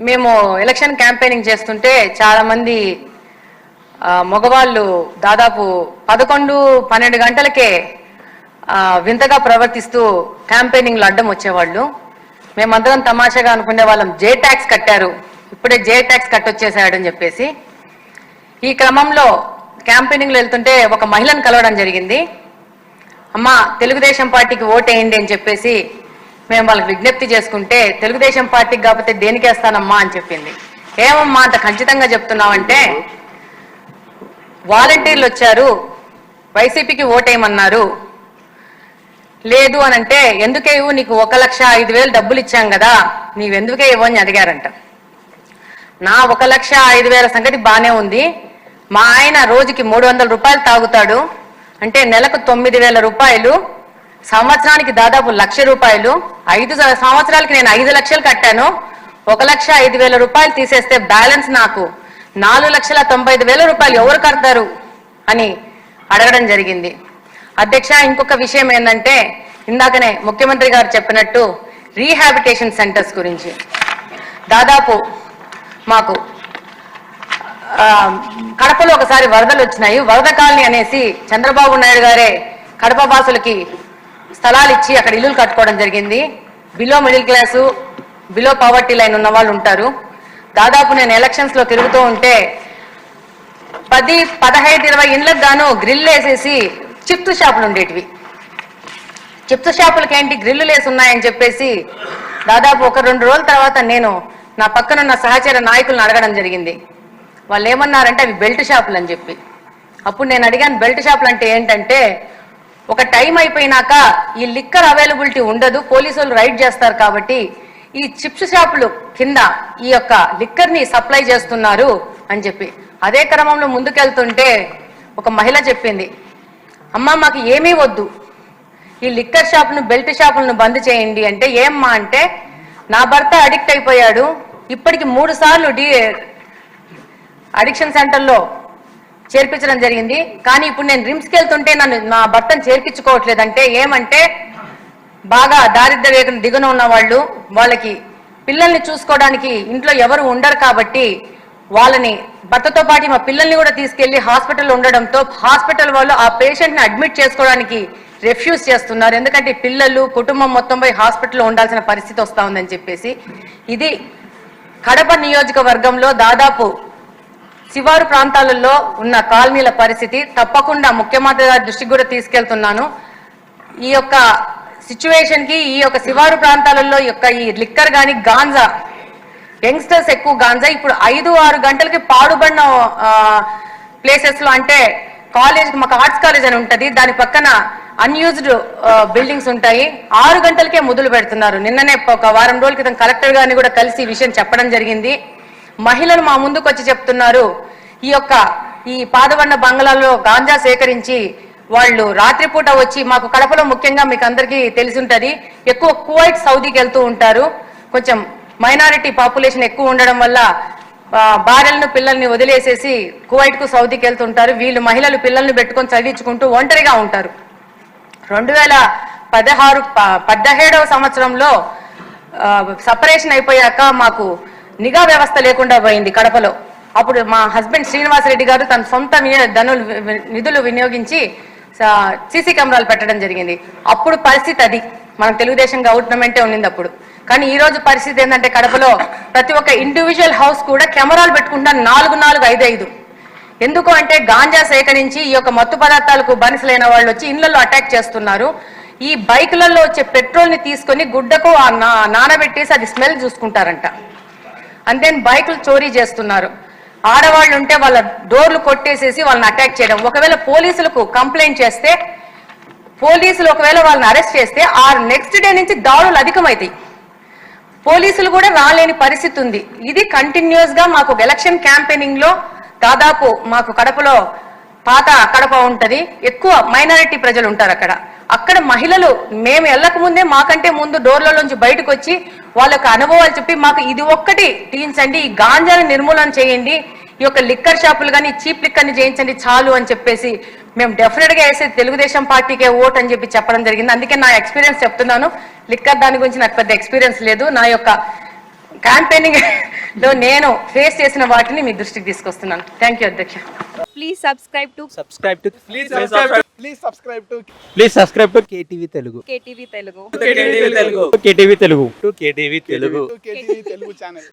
మేము election campaigning చేస్తుంటే చాలా మంది మగవాళ్ళు దాదాపు 11-12 గంటలకే వింతగా ప్రవర్తిస్తూ క్యాంపెయినింగ్లో అడ్డం వచ్చేవాళ్ళు. మేమందరం తమాషాగా అనుకునే వాళ్ళం, జే ట్యాక్స్ కట్టారు, ఇప్పుడే జే ట్యాక్స్ కట్టొచ్చేసాడని చెప్పేసి. ఈ క్రమంలో క్యాంపెయినింగ్లో వెళ్తుంటే ఒక మహిళను కలవడం జరిగింది. అమ్మ, తెలుగుదేశం పార్టీకి ఓటేయండి అని చెప్పేసి మేము వాళ్ళకి విజ్ఞప్తి చేసుకుంటే, తెలుగుదేశం పార్టీకి కాకపోతే దేనికేస్తానమ్మా అని చెప్పింది. ఏమమ్మా అంత ఖచ్చితంగా చెప్తున్నావంటే, వాలంటీర్లు వచ్చారు, వైసీపీకి ఓటేయమన్నారు, లేదు అని అంటే ఎందుకే ఇవ్వు, నీకు 1,05,000 డబ్బులు ఇచ్చాం కదా, నీవెందుకే ఇవ్వని అడిగారంట. నా 1,05,000 సంగతి బానే ఉంది, మా ఆయన రోజుకి 300 రూపాయలు తాగుతాడు, అంటే నెలకు 9,000 రూపాయలు, సంవత్సరానికి దాదాపు 1,00,000 రూపాయలు, 5 సంవత్సరాలకి నేను 5 లక్షలు కట్టాను, 1,05,000 రూపాయలు తీసేస్తే బ్యాలెన్స్ నాకు 4,95,000 రూపాయలు ఎవరు కడతారు అని అడగడం జరిగింది. అధ్యక్ష, ఇంకొక విషయం ఏంటంటే, ఇందాకనే ముఖ్యమంత్రి గారు చెప్పినట్టు రీహాబిటేషన్ సెంటర్స్ గురించి దాదాపు మాకు కడపలో ఒకసారి వరదలు వచ్చినాయి. వరద కాలనీ అనేసి చంద్రబాబు నాయుడు గారే కడప వాసులకి స్థలాలు ఇచ్చి అక్కడ ఇల్లులు కట్టుకోవడం జరిగింది. Below middle class, below poverty line ఉన్న వాళ్ళు ఉంటారు. దాదాపు నేను ఎలక్షన్స్లో తిరుగుతూ ఉంటే 10, 15, 20 ఇండ్లకు గాను గ్రిల్ వేసేసి చిప్స్ షాపులు ఉండేటివి. చిప్స్ షాపులకి ఏంటి గ్రిల్లు వేసి ఉన్నాయని చెప్పేసి దాదాపు 1-2 రోజుల తర్వాత నేను నా పక్కనున్న సహచర నాయకులను అడగడం జరిగింది. వాళ్ళు ఏమన్నారంటే అవి బెల్ట్ షాపులు అని చెప్పి. అప్పుడు నేను అడిగాను, బెల్ట్ షాపులు అంటే ఏంటంటే, ఒక టైం అయిపోయినాక ఈ లిక్కర్ అవైలబిలిటీ ఉండదు, పోలీసులు రైడ్ చేస్తారు కాబట్టి ఈ చిప్స్ షాపులు కింద ఈ యొక్క లిక్కర్ని సప్లై చేస్తున్నారు అని చెప్పి. అదే క్రమంలో ముందుకెళ్తుంటే ఒక మహిళ చెప్పింది, అమ్మ మాకు ఏమీ వద్దు, ఈ లిక్కర్ షాపును బెల్ట్ షాపులను బంద్ చేయండి అంటే. ఏమ్మా అంటే, నా భర్త అడిక్ట్ అయిపోయాడు, ఇప్పటికి 3 సార్లు అడిక్షన్ సెంటర్లో చేర్పించడం జరిగింది, కానీ ఇప్పుడు నేను రిమ్స్కి వెళ్తుంటే నా భర్తను చేర్పించుకోవట్లేదంటే. ఏమంటే, బాగా దారిద్ర్య రేఖ దిగున ఉన్న వాళ్ళు, వాళ్ళకి పిల్లల్ని చూసుకోవడానికి ఇంట్లో ఎవరు ఉండరు కాబట్టి వాళ్ళని భర్తతో పాటు మా పిల్లల్ని కూడా తీసుకెళ్లి హాస్పిటల్లో ఉండడంతో హాస్పిటల్ వాళ్ళు ఆ పేషెంట్ని అడ్మిట్ చేసుకోవడానికి రిఫ్యూజ్ చేస్తున్నారు. ఎందుకంటే పిల్లలు కుటుంబం మొత్తం పోయి హాస్పిటల్లో ఉండాల్సిన పరిస్థితి వస్తూ ఉందని చెప్పేసి. ఇది కడప నియోజకవర్గంలో దాదాపు శివారు ప్రాంతాలలో ఉన్న కాలనీల పరిస్థితి. తప్పకుండా ముఖ్యమంత్రి గారి దృష్టికి కూడా తీసుకెళ్తున్నాను. ఈ యొక్క సిచ్యువేషన్కి ఈ యొక్క శివారు ప్రాంతాలలో ఈ లిక్కర్ కానీ గాంజా, యంగ్స్టర్స్ ఎక్కువ గాంజా ఇప్పుడు 5-6 గంటలకి పాడుబడిన ప్లేసెస్లో, అంటే కాలేజ్కి మాకు ఆర్ట్స్ కాలేజ్ అని ఉంటుంది, దాని పక్కన అన్యూజ్డ్ బిల్డింగ్స్ ఉంటాయి, 6 గంటలకే మొదలు పెడుతున్నారు. నిన్ననే ఒక వారం రోజుల క్రితం కలెక్టర్ గారిని కూడా కలిసి ఈ విషయం చెప్పడం జరిగింది. మహిళలు మా ముందుకు వచ్చి చెప్తున్నారు, ఈ పాదవన్న బంగ్లాలో గాంజా సేకరించి వాళ్ళు రాత్రిపూట వచ్చి, మాకు కడపలో ముఖ్యంగా మీకు అందరికీ తెలిసి ఉంటుంది, ఎక్కువ కువైట్ సౌదీకి వెళ్తూ ఉంటారు. కొంచెం మైనారిటీ పాపులేషన్ ఎక్కువ ఉండడం వల్ల భార్యలను పిల్లల్ని వదిలేసేసి కువైట్కు సౌదీకి వెళ్తుంటారు. వీళ్ళు మహిళలు పిల్లల్ని పెట్టుకొని చదివించుకుంటూ ఒంటరిగా ఉంటారు. 2017వ సంవత్సరంలో సపరేషన్ అయిపోయాక మాకు నిఘా వ్యవస్థ లేకుండా పోయింది కడపలో. అప్పుడు మా హస్బెండ్ శ్రీనివాసరెడ్డి గారు తన సొంత నిధులు వినియోగించి సీసీ కెమెరాలు పెట్టడం జరిగింది. అప్పుడు పరిస్థితి అది, మనకు తెలుగుదేశం గవర్నమెంటే ఉండింది అప్పుడు. కానీ ఈ రోజు పరిస్థితి ఏంటంటే, కడపలో ప్రతి ఒక్క ఇండివిజువల్ హౌస్ కూడా కెమెరాలు పెట్టుకుంటారు, 4-4, 5-5. ఎందుకు అంటే గాంజా సేకరించి ఈ యొక్క మత్తు పదార్థాలకు బానిసలైన వాళ్ళు వచ్చి ఇళ్లలో అటాక్ చేస్తున్నారు. ఈ బైకులలో వచ్చే పెట్రోల్ని తీసుకొని గుడ్డకు నానబెట్టేసి అది స్మెల్ చూసుకుంటారంట. అండ్ దెన్ బైకులు చోరీ చేస్తున్నారు. ఆడవాళ్ళు ఉంటే వాళ్ళ డోర్లు కొట్టేసేసి వాళ్ళని అటాక్ చేయడం. ఒకవేళ పోలీసులకు కంప్లైంట్ చేస్తే, పోలీసులు ఒకవేళ వాళ్ళని అరెస్ట్ చేస్తే ఆ నెక్స్ట్ డే నుంచి దాడులు అధికమవుతాయి. పోలీసులు కూడా రాలేని పరిస్థితి ఉంది. ఇది కంటిన్యూస్ గా మాకు ఎలక్షన్ క్యాంపెయినింగ్ లో దాదాపు మాకు కడపలో పాత కడప ఉంటది, ఎక్కువ మైనారిటీ ప్రజలు ఉంటారు అక్కడ మహిళలు మేము వెళ్ళక ముందే మాకంటే ముందు డోర్లలోంచి బయటకు వచ్చి వాళ్ళకి అనుభవాలు చెప్పి, మాకు ఇది ఒక్కటి తీయించండి, ఈ గాంజాని నిర్మూలన చేయండి, ఈ యొక్క లిక్కర్ షాపులు కానీ చీప్ లిక్కర్ని చేయించండి చాలు అని చెప్పేసి మేము డెఫినెట్ గా వేసే తెలుగుదేశం పార్టీకే ఓట్ అని చెప్పి చెప్పడం జరిగింది. అందుకే నా ఎక్స్పీరియన్స్ చెప్తున్నాను. లిక్కర్ దాని గురించి నాకు పెద్ద ఎక్స్పీరియన్స్ లేదు. నా యొక్క క్యాంపెయినింగ్ లో నేను ఫేస్ చేసిన వాటిని మీ దృష్టికి తీసుకొస్తున్నాను. థ్యాంక్ యూ అధ్యక్ష. Please subscribe to please subscribe to KTV Telugu. KTV Telugu. KTV Telugu. KTV Telugu channel.